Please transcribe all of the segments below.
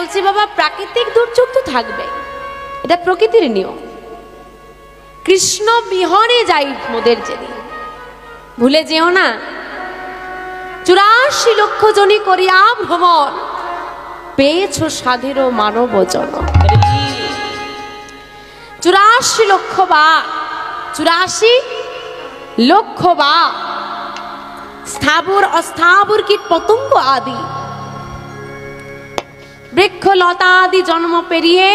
বলছি বাবা প্রাকৃতিক দুর্যোগ তো থাকবে, এটা প্রকৃতির নিয়ম। কৃষ্ণ বিহনে যাই মোদের যেদিন, ভুলে যেও না 84 লক্ষ জনি করিয়া ভ্রমণ, পেয়েছ সাধের মানব জন। 84 লক্ষ বা 84 লক্ষ বা স্থাবর অস্থাবর কীট পতঙ্গ আদি বৃক্ষ লতা আদি জন্ম পেরিয়ে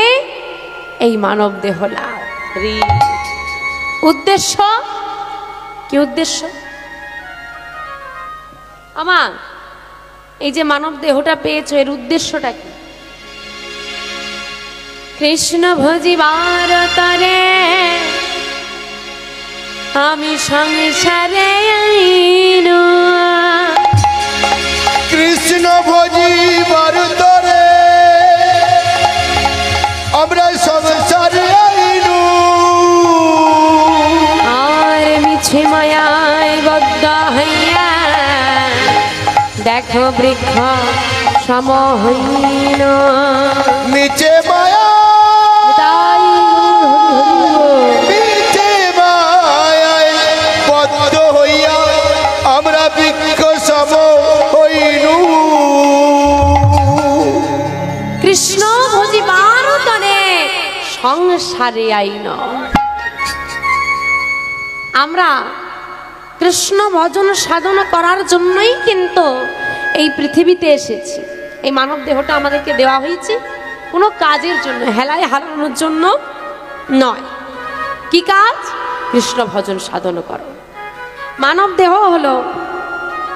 এই মানব দেহ লাভ। উদ্দেশ্য কি? উদ্দেশ্য আমার এই যে মানব দেহটা পেয়েছো, এর উদ্দেশ্যটা কি? কৃষ্ণ ভজিবার তরে আমি সংসারে আইনু, কৃষ্ণ ভজিবার তরে আমরা সংসারে আইনু, আর মিছে মায়ায় বদ্ধ হইয়া দেখো বৃক্ষ সমহীন। নিচে মায়া নিচে মায়ায় বদ্ধ হইয়া আমরা বৃক্ষ সম হইনু। কৃষ্ণ ভজিবার তরে সংসারে আইন। আমরা কৃষ্ণ ভজন সাধন করার জন্যই কিন্তু এই পৃথিবীতে এসেছি। এই মানব দেহটা আমাদেরকে দেওয়া হয়েছে কোনো কাজের জন্য, হেলায় হারানোর জন্য নয়। কি কাজ? কৃষ্ণ ভজন সাধন করো। মানব দেহ হলো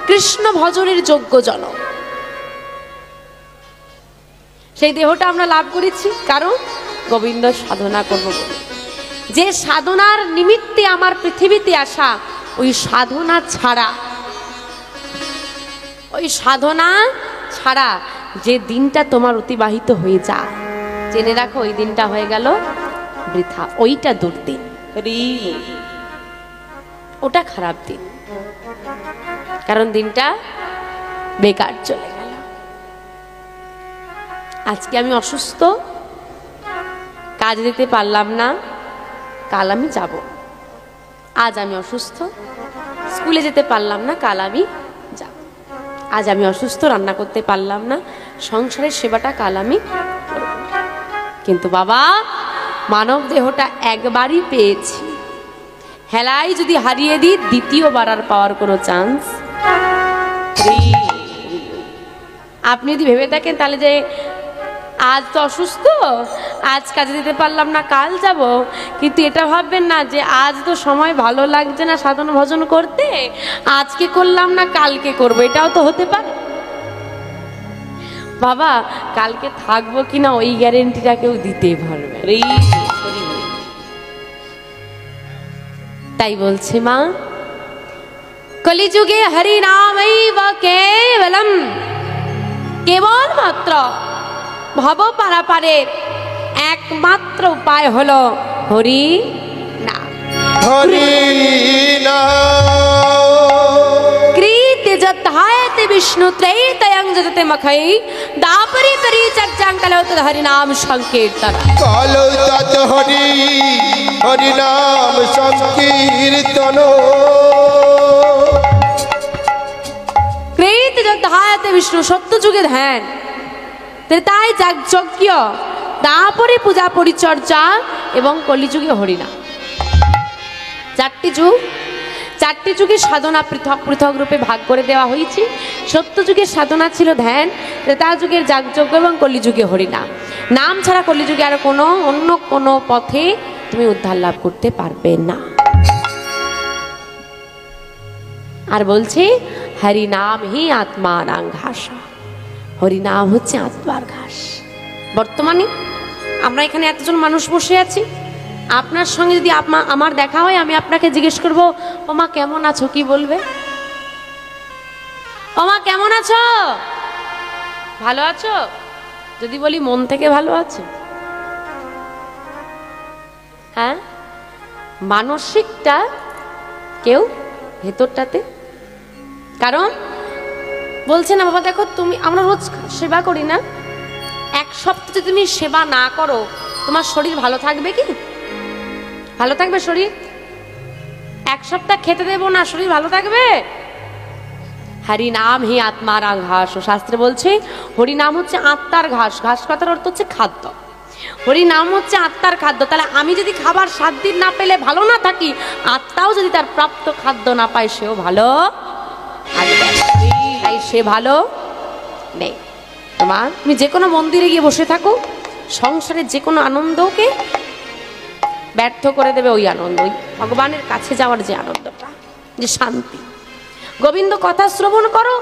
কৃষ্ণ ভজনের যোগ্য জন। সেই দেহটা আমরা লাভ করেছি কারণ গোবিন্দ সাধনা করব বলে। যে সাধনার নিমিত্তে আমার পৃথিবীতে আসা, ওই সাধনা ছাড়া যে দিনটা তোমার অতিবাহিত হয়ে যায়, জেনে রাখো ওই দিনটা হয়ে গেল বৃথা, ওইটা দুর্দিন, ওটা খারাপ দিন, কারণ দিনটা বেকার চলে গেল। আজকে আমি অসুস্থ, কাজ দিতে পারলাম না, কাল আমি যাব। আজ আমি অসুস্থ, স্কুলে যেতে পারলাম না, কাল আমি যাব। আজ আমি অসুস্থ, রান্না করতে পারলাম না, সংসারের সেবাটা কাল আমি করব। কিন্তু বাবা মানব দেহটা একবারই পেয়েছি, হেলাই যদি হারিয়ে দিই দ্বিতীয়বার আর পাওয়ার কোনো চান্স। আপনি যদি ভেবে থাকেন তাহলে যে আজ তো অসুস্থ, আজ কাজে দিতে পারলাম না, কাল যাব, কিন্তু এটা ভাববেন না যে আজ তো সময় ভালো লাগছে না সাধন ভজন করতে, আজকে করলাম না কালকে করব, এটাও তো হতে পারে। বাবা কালকে থাকবো কিনা ওই গ্যারেন্টিটা কেউ দিতে পারবে। তাই বলছে মা, কলিযুগে হরি নামৈব কেবলম, কেবল মাত্র ভব পারাপারের একমাত্র উপায় হলো হরি নাম। হরি নাম কৃত যথায়তে বিষ্ণু ত্রৈতয়ং যততে মখৈ দাপরি পরিচর্যাং কলৌ তদ হরি নাম সংকীর্তন। কলৌ তদ হরি হরি নাম সংকীর্তন। কৃত যথায়তে বিষ্ণু, সত্য যুগে ধ্যান, ত্রেতায় যাগযজ্ঞ, তারপরে পূজা পরিচর্যা এবং কলিযুগে হরিনাম। চারটি যুগে সাধনা পৃথক পৃথক রূপে ভাগ করে দেওয়া হয়েছে। সত্য যুগের সাধনা ছিল ধ্যান, ত্রেতা যুগের যাগযজ্ঞ এবং কলিযুগে হরিনাম। নাম ছাড়া কলিযুগে আর অন্য কোনো পথে তুমি উদ্ধার লাভ করতে পারবে না। আর বলছে হরি নাম হি আত্মানাং ঘাস, হরিনাম হচ্ছে আত্মার ঘাস। বর্তমানে আমরা এখানে এতজন মানুষ বসে আছি, আপনার সঙ্গে যদি আমার দেখা হয়, আমি আপনাকে জিজ্ঞেস করব ও মা কেমন আছো, কি বলবে? ও মা কেমন আছো, ভালো আছো? যদি বলি মন থেকে ভালো আছো, হ্যাঁ, মানসিকটা কেউ ভেতরটাতে, কারণ বলছে না বাবা দেখো তুমি, আমরা রোজ সেবা করি না, এক সপ্তাহ যদি তুমি সেবা না করো তোমার শরীর ভালো থাকবে কি? ভালো থাকবে শরীর? এক সপ্তাহ খেতে দেবো না, শরীর ভালো থাকবে? হরি নাম হি আত্মারা ঘাস, ও শাস্ত্রে বলছে হরি নাম হচ্ছে আত্মার ঘাস। ঘাস কথার অর্থ হচ্ছে খাদ্য, হরি নাম হচ্ছে আত্মার খাদ্য। তাহলে আমি যদি খাবার 7 দিন না পেলে ভালো না থাকি, আত্মাও যদি তার প্রাপ্ত খাদ্য না পায় সেও ভালো থাকবে, তাই সে ভালো নেই। তোমার তুমি যে কোনো মন্দিরে গিয়ে বসে থাকো, সংসারের যে কোনো আনন্দকে ব্যর্থ করে দেবে ওই আনন্দ, ওই ভগবানের কাছে যাওয়ার যে আনন্দটা, যে শান্তি। গোবিন্দ কথা শ্রবণ করো,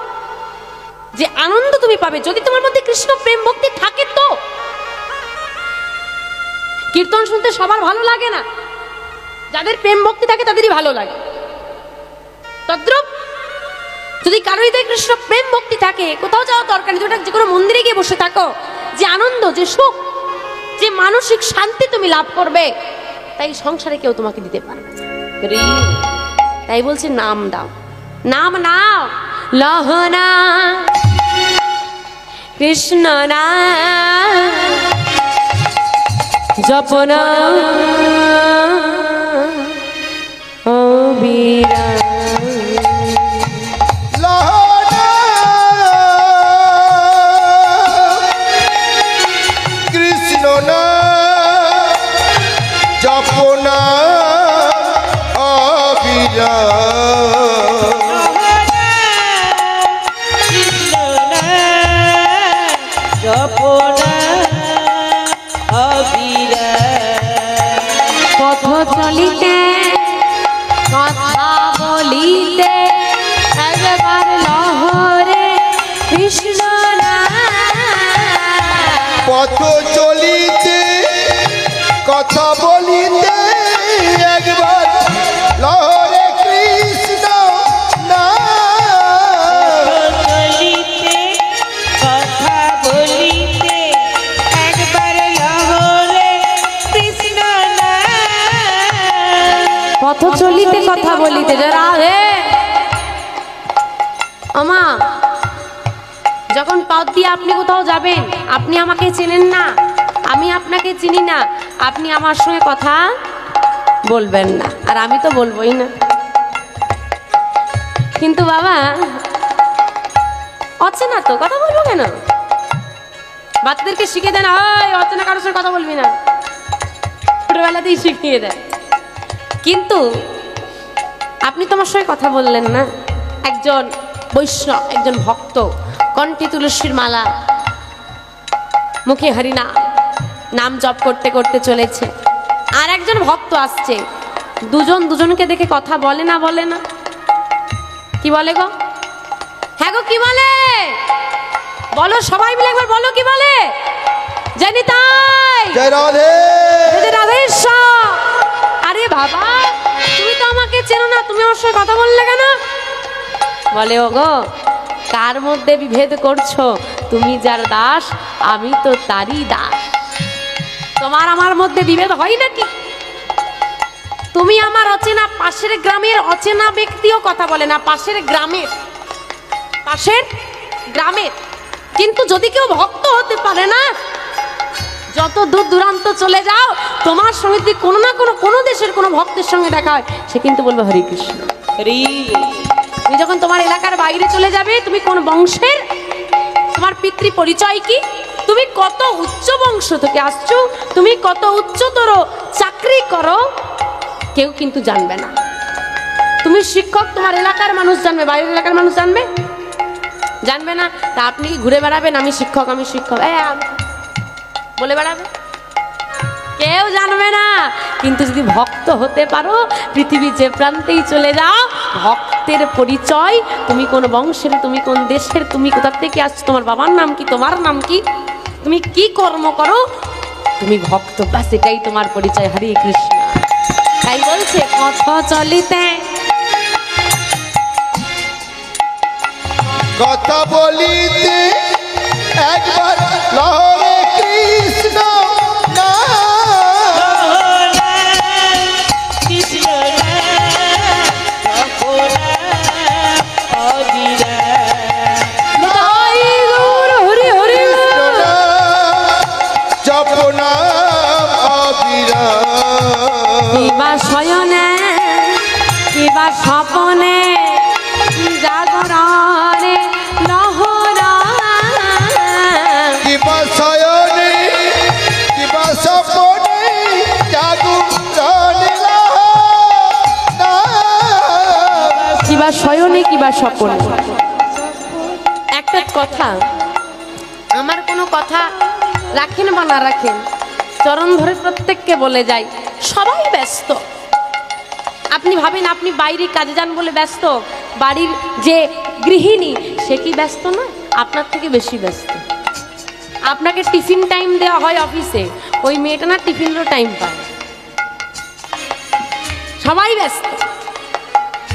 যে আনন্দ তুমি পাবে, যদি তোমার মধ্যে কৃষ্ণ প্রেম ভক্তি থাকে তো। কীর্তন শুনতে সবার ভালো লাগে না, যাদের প্রেম ভক্তি থাকে তাদেরই ভালো লাগে। তদ্রূপ যদি কারোর হৃদয়ে কৃষ্ণ প্রেম ভক্তি থাকে, কোথাও যাওয়া দরকার নেই, যে কোনো মন্দিরে গিয়ে বসে থাকো, যে আনন্দ, যে সুখ, যে মানসিক শান্তি তুমি লাভ করবে, তাই সংসারে কেউ তোমাকে দিতে পারবে না। তাই বলছে নাম দাও, নাম নাও, লহনা কৃষ্ণ না জপনা অবিরা কৃষ্ণ না জপনা অবিরা পথ চলিতে কথা বলিতে একবার লহরে কৃষ্ণ পথ চলিতে কথা বলিতে একবার লহরে কৃষ্ণ না চলিতে কথা বলিতে একবার লহরে কৃষ্ণ না। পথ চলিতে কথা বলিতে যারা হে আমা, যখন পথ দিয়ে আপনি কোথাও যাবেন, আপনি আমাকে চেনেন না, আমি আপনাকে চিনি না, আপনি আমার সঙ্গে কথা বলবেন না, আর আমি তো বলবোই না। কিন্তু বাবা অচেনা তো কথা বলবো কেন? বাচ্চাদেরকে শিখে দেন, ওই অচেনা কারোর সঙ্গে কথা বলবি না, ছোটবেলাতেই শিখিয়ে দেন। কিন্তু আপনি তোমার সঙ্গে কথা বললেন না, একজন বৈষ্ণব, একজন ভক্ত, কণ্ঠে তুলসীর মালা, মুখে হরিনাম, নাম জপ করতে করতে চলেছে, আর একজন ভক্ত আসছে, দুজন দুজনকে দেখে কথা বলে না? বলে না? কি বলে গো? হ্যাঁ গো কি বলে? বলো সবাই মিলে একবার বলো, কি বলে? জানি তাই জয় রাধে রাধেশ্বর। আরে বাবা তুমি তো আমাকে চেনো না, তুমি আমার সঙ্গে কথা বললে কেন? বলে ও গো কার মধ্যে বিভেদ করছো, তুমি যার দাস আমি তো তারই দাস, তোমার আমার মধ্যে বিভেদ হয় নাকি? তুমি আমার অচেনা, পাশের গ্রামের অচেনা ব্যক্তিও কথা বলে না, পাশের গ্রামের কিন্তু যদি কেউ ভক্ত হতে পারে না, যত দূর দূরান্ত চলে যাও, তোমার সঙ্গে যদি কোনো না কোনো দেশের কোনো ভক্তের সঙ্গে দেখা হয়, সে কিন্তু বলবে হরে কৃষ্ণ হরি। তুমি যখন তোমার এলাকার বাইরে চলে যাবে, তুমি কোন বংশের, তোমার পিতৃ পরিচয় কি, তুমি কত উচ্চ বংশ থেকে আসছো, তুমি কত উচ্চতর চাকরি করো, কেউ কিন্তু জানবে না। তুমি শিক্ষক, তোমার এলাকার মানুষ জানবে, বাইরের এলাকার মানুষ জানবে না। তা আপনি কি ঘুরে বেড়াবেন আমি শিক্ষক বলে বেড়াবে? কেউ জানবে না। কিন্তু যদি ভক্ত হতে পারো, পৃথিবীর যে প্রান্তেই চলে যাও, ভক্তের পরিচয়, তুমি কোন বংশের, তুমি কোন দেশের, তুমি কোথা থেকে আসছো, তোমার বাবার নাম কি, তোমার নাম কি, তুমি কি কর্ম করো, তুমি ভক্ত, ব্যাস এটাই তোমার পরিচয়। হরে কৃষ্ণ। তাই বলছে পথ চলিতে কথা বলিতে একবার লহরে কৃষ্ণ না কৃষ্ণ অবিরা। হরি হরি কৃষ্ণ না স্বপনে জাগরণে লহরা, কিবা শয়নে কিবা স্বপনে জাগরণে লহরা, কিবা শয়নে কিবা স্বপনে। একটা কথা, আমার কোনো কথা রাখেন বা না রাখেন, চরণ ধরে প্রত্যেককে বলে যাই, সবাই ব্যস্ত। আপনি ভাবেন আপনি বাইরে কাজে যান বলে ব্যস্ত, বাড়ির যে গৃহিণী সে কি ব্যস্ত না? আপনার থেকে বেশি ব্যস্ত। আপনাকে টিফিন টাইম দেওয়া হয় অফিসে, ওই মেয়েটা না টিফিনেরও টাইম পায়। সবাই ব্যস্ত,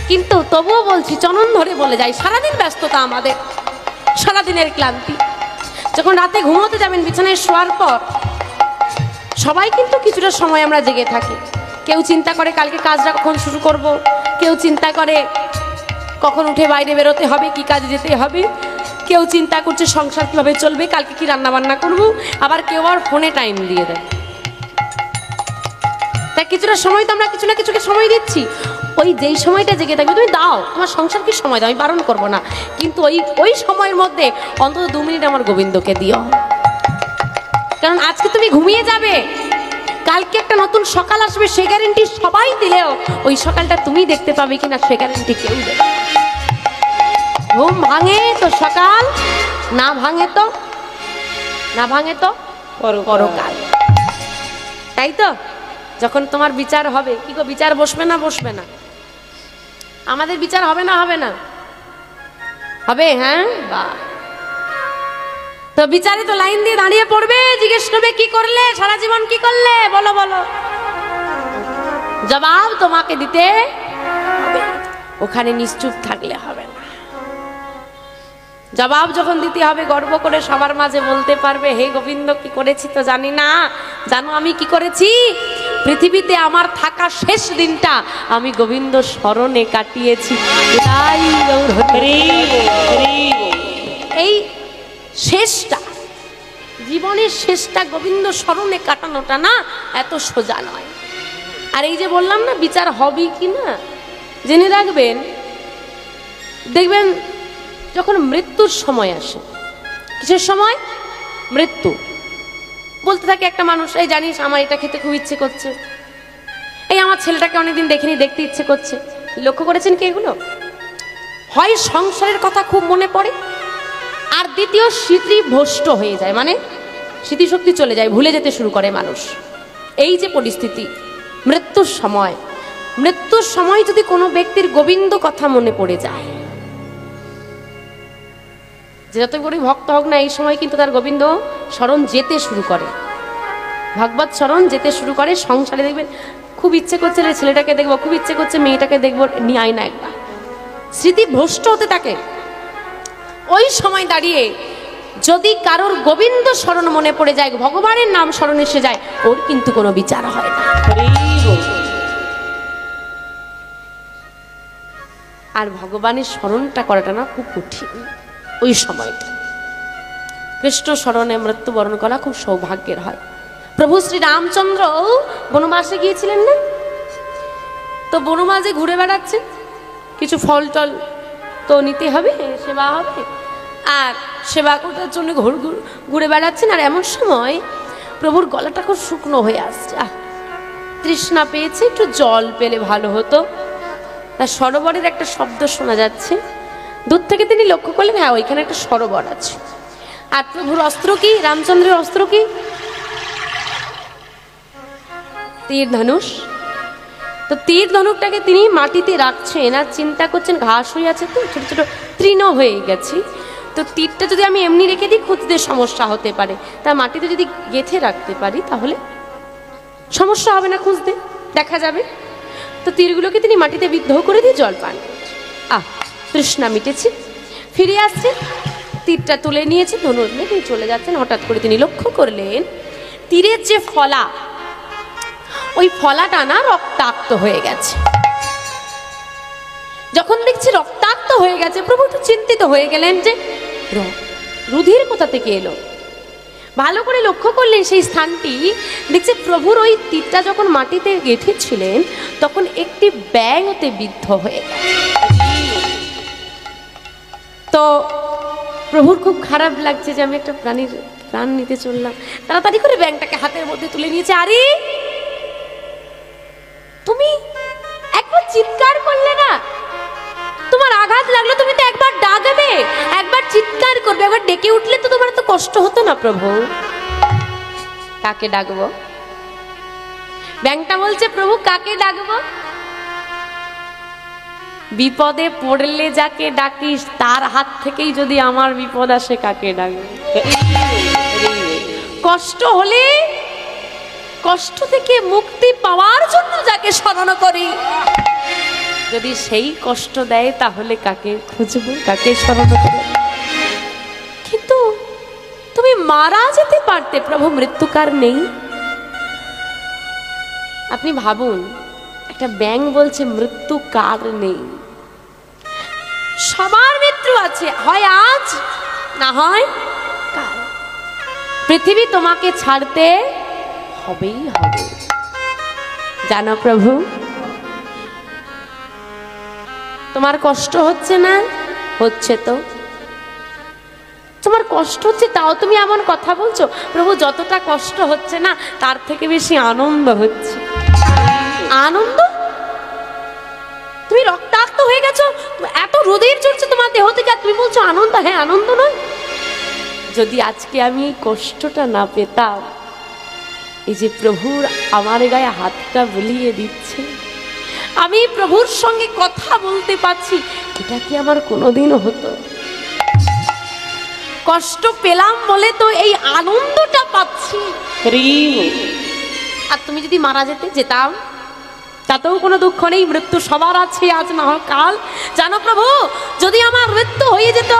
কিন্তু তবুও বলছি, চরণ ধরে বলে যাই, সারাদিন ব্যস্ততা আমাদের, সারাদিনের ক্লান্তি। যখন রাতে ঘুমোতে যাবেন বিছানায় শোয়ার পর সবাই কিন্তু কিছুটা সময় আমরা জেগে থাকি। কেউ চিন্তা করে কালকে কাজটা কখন শুরু করব, কেউ চিন্তা করে কখন উঠে বাইরে বেরোতে হবে, কি কাজে যেতে হবে, কেউ চিন্তা করছে সংসার কীভাবে চলবে, কালকে কি রান্না বান্না করব, আবার কেউ আর ফোনে টাইম দিয়ে দেয়। তাই কিছুটা সময় তো আমরা কিছু না কিছুকে সময় দিচ্ছি। ওই যেই সময়টা জেগে থাকবে তুমি দাও, তোমার সংসার কি সময় দাও, আমি বারণ করবো না, কিন্তু ওই সময়ের মধ্যে অন্তত 2 মিনিট আমার গোবিন্দকে দিও। কারণ আজকে তুমি ঘুমিয়ে যাবে, কালকে একটা নতুন সকাল আসবে, সে গ্যারেন্টি সবাই দিলেও ওই সকালটা তুমি দেখতে পাবে কিনা সে গ্যারেন্টি কেউ দেবে। ঘুম ভাঙে তো সকাল, না ভাঙে তো পরকাল। তাই তো যখন তোমার বিচার হবে, কি গো বিচার বসবে না? আমাদের বিচার হবে না হবে? হ্যাঁ, বা তো বিচারে তো লাইন দিয়ে দাঁড়িয়ে পড়বে, জিজ্ঞেস করবে কি করলে সারা জীবন, কি করলে বলো, জবাব তোমাকে দিতে হবে। ওখানে নিশ্চুপ থাকলে হবে না, জবাব যখন দিতে হবে গর্ব করে সবার মাঝে বলতে পারবে, হে গোবিন্দ কি করেছি তো জানি না, জানো আমি কি করেছি? পৃথিবীতে আমার থাকা শেষ দিনটা আমি গোবিন্দ স্মরণে কাটিয়েছি। এই শেষটা, জীবনের শেষটা গোবিন্দ স্মরণে কাটানোটা না এত সোজা নয়। আর এই যে বললাম না বিচার হবে কি না, জেনে রাখবেন, দেখবেন যখন মৃত্যুর সময় আসে, কিসের সময়? মৃত্যু। বলতে থাকে একটা মানুষ, এই জানিস আমার এটা খেতে খুব ইচ্ছে করছে, এই আমার ছেলেটাকে অনেকদিন দেখিনি, দেখতে ইচ্ছে করছে। লক্ষ্য করেছেন কি এগুলো? হয় সংসারের কথা খুব মনে পড়ে, আর দ্বিতীয় স্মৃতি ভ্রষ্ট হয়ে যায়, মানে স্মৃতিশক্তি চলে যায়, ভুলে যেতে শুরু করে মানুষ। এই যে পরিস্থিতি মৃত্যুর সময় যদি কোনো ব্যক্তির গোবিন্দ কথা মনে পড়ে যায়, যে যত করে ভক্ত হোক না, এই সময় কিন্তু তার গোবিন্দ স্মরণ যেতে শুরু করে, ভগবত স্মরণ যেতে শুরু করে। সংসারে দেখবেন খুব ইচ্ছে করছে ছেলেটাকে দেখবো, খুব ইচ্ছে করছে মেয়েটাকে দেখবো, নিয়ে আয় না একবার, স্মৃতি ভ্রষ্ট হতে থাকে। ওই সময় দাঁড়িয়ে যদি কারোর গোবিন্দ স্মরণ মনে পড়ে যায়, ভগবানের নাম স্মরণ এসে যায়, ওর কিন্তু কোনো বিচার হয় না। আর ভগবানের স্মরণটা করাটা না খুব কঠিন। ওই সময়টা কৃষ্ণ স্মরণে মৃত্যুবরণ করা খুব সৌভাগ্যের হয়। প্রভু শ্রী রামচন্দ্র বনবাসে গিয়েছিলেন না, তো বনবাসে ঘুরে বেড়াচ্ছেন, কিছু ফল টল তো নিতে হবে, সেবা হবে, আর সেবা করার জন্য ঘুরে বেড়াচ্ছেন। আর এমন সময় প্রভুর গলাটা খুব শুকনো হয়ে আসছে, তৃষ্ণা পেয়েছে, একটু জল পেলে ভালো হতো। তার সরোবরের একটা শব্দ শোনা যাচ্ছে, দূর থেকে তিনি লক্ষ্য করলেন, হ্যাঁ ওইখানে একটা সরোবর আছে। আর প্রভুর অস্ত্র কি, রামচন্দ্রের অস্ত্র কি? তীর ধনুষ। তো তীর ধনুকটাকে তিনি মাটিতে রাখছেন, আর চিন্তা করছেন ঘাস হয়ে আছে, তো ছোট ছোট তৃণ হয়ে গেছে, তো তীরটা যদি আমি এমনি রেখে দিই খুঁজতে সমস্যা হতে পারে, তা মাটিতে যদি গেঁথে রাখতে পারি তাহলে সমস্যা হবে না, খুঁজতে দেখা যাবে। তো তীরগুলোকে তিনি মাটিতে বিদ্ধ করে দিয়ে জল পান করছে। তৃষ্ণা মিটেছে, ফিরে আসছে, তীরটা তুলে নিয়েছে, ধনুক নিয়ে তিনি চলে যাচ্ছেন। হঠাৎ করে তিনি লক্ষ্য করলেন তীরের যে ফলা, ওই ফলাটা না রক্তাক্ত হয়ে গেছে। যখন দেখছি রক্তাক্ত হয়ে গেছে, প্রভু একটু চিন্তিত হয়ে গেলেন যে রুধির কোথা থেকে এলো। ভালো করে লক্ষ্য করলেন সেই স্থানটি, দেখছে প্রভুর ওই তীরটা যখন মাটিতে গেঁথেছিলেন তখন একটি ব্যাঙ ওতে বিদ্ধ হয়ে গেল। তো প্রভুর খুব খারাপ লাগছে যে আমি একটা প্রাণীর প্রাণ নিতে চললাম। তাড়াতাড়ি করে ব্যাঙটাকে হাতের মধ্যে তুলে নিয়েছে। আরে তুমি একবার চিৎকার করলে না, তোমার আঘাত লাগলো, তুমি তো একবার ডাকবে, একবার চিৎকার করবে, একবার ডেকে উঠলে তো তোমার তো কষ্ট হতো না প্রভু। কাকে ডাকবো? ব্যাংকটা বলছে প্রভু কাকে ডাকবো? বিপদে পড়লে যাকে ডাকিস তার হাত থেকেই যদি আমার বিপদ আসে কাকে ডাকবো? কষ্ট হলে কষ্ট থেকে মুক্তি পাওয়ার জন্য যাকে স্মরণ করি, যদি সেই কষ্ট দেয় তাহলে কাকে খুঁজবো, কাকে স্মরণ করবো? কিন্তু তুমি মারা যেতে পারতে প্রভু, মৃত্যুকার নেই। আপনি ভাবুন, একটা ব্যাঙ বলছে মৃত্যু কার নেই। সবার মৃত্যু আছে, হয় আজ না হয় কাল। পৃথিবী তোমাকে ছাড়তে হবেই হবে, জানো প্রভু। তোমার কষ্ট হচ্ছে না? হচ্ছে তো। তোমার কষ্ট হচ্ছে তাও তুমি এমন কথা বলছো। প্রভু যতটা কষ্ট হচ্ছে না তার থেকে বেশি আনন্দ হচ্ছে। আনন্দ? তুমি রক্তাক্ত হয়ে গেছো, এত রোদের চলছে তোমার দেহ থেকে, তুমি বলছো আনন্দ? হ্যাঁ, আনন্দ নয়? যদি আজকে আমি এই কষ্টটা না পেতাম, এই যে প্রভুর আমার গায়ে হাতটা বুলিয়ে দিচ্ছে, আমি প্রভুর সঙ্গে কথা বলতে পারছি, এটা কি আমার কোনোদিনও হতো? কষ্ট পেলাম বলে তো এই আনন্দটা পাচ্ছি। আর তুমি যদি মারা যেতাম তাতেও কোনো দুঃখ নেই, মৃত্যু সবার আছে, আজ না হোক কাল। জানো প্রভু, যদি আমার মৃত্যু হয়ে যেত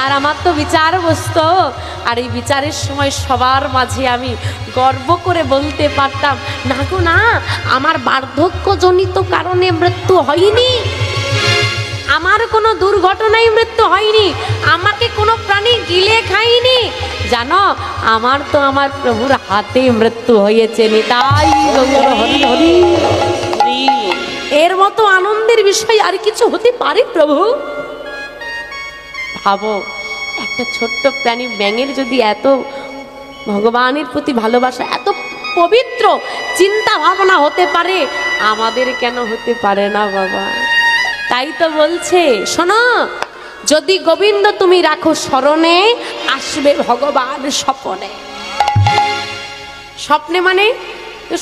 আর আমার তো বিচার বসতো, আর এই বিচারের সময় সবার মাঝে আমি গর্ব করে বলতে পারতাম, না গো না, আমার বার্ধক্যজনিত কারণে মৃত্যু হয়নি, আমার কোনো দুর্ঘটনায় মৃত্যু হয়নি, আমাকে কোনো প্রাণী গিলে খায়নি, জানো আমার তো আমার প্রভুর হাতে মৃত্যু হয়েছে। নিতাই গৌর হরি হরি। এর মতো আনন্দের বিষয় আর কিছু হতে পারে প্রভু? ভাবো, একটা ছোট্ট প্রাণী ব্যাঙের যদি এত ভগবানের প্রতি ভালোবাসা, এত পবিত্র চিন্তা ভাবনা হতে পারে, আমাদের কেন হতে পারে না বাবা? তাই তো বলছে, শোনো, যদি গোবিন্দ তুমি রাখো স্মরণে, আসবে ভগবান স্বপনে। স্বপ্নে মানে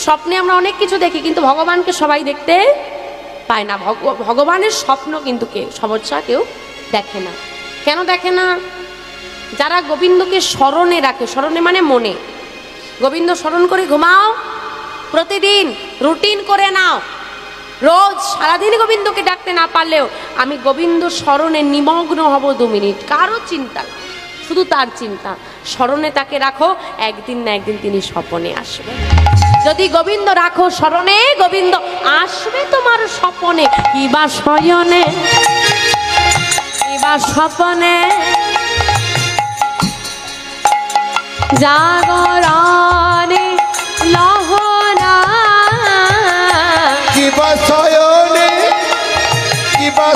স্বপ্নে আমরা অনেক কিছু দেখি, কিন্তু ভগবানকে সবাই দেখতে পায় না। ভগবানের স্বপ্ন কিন্তু কেউ দেখে না। কেন দেখে না? যারা গোবিন্দকে স্মরণে রাখে, স্মরণে মানে মনে, গোবিন্দ স্মরণ করে ঘুমাও, প্রতিদিন রুটিন করে নাও, রোজ সারাদিন গোবিন্দকে ডাকতে না পারলেও আমি গোবিন্দ স্মরণে নিমগ্ন হব 2 মিনিট, কারো চিন্তা না, শুধু তার চিন্তা। স্মরণে তাকে রাখো, একদিন না একদিন তিনি স্বপনে আসবে। যদি গোবিন্দ রাখো স্মরণে, গোবিন্দ আসবে তোমার স্বপনে, কিবা শয়নে কিবা স্বপনে, জাগরণে লহনা, কিবা শয়নে কিবা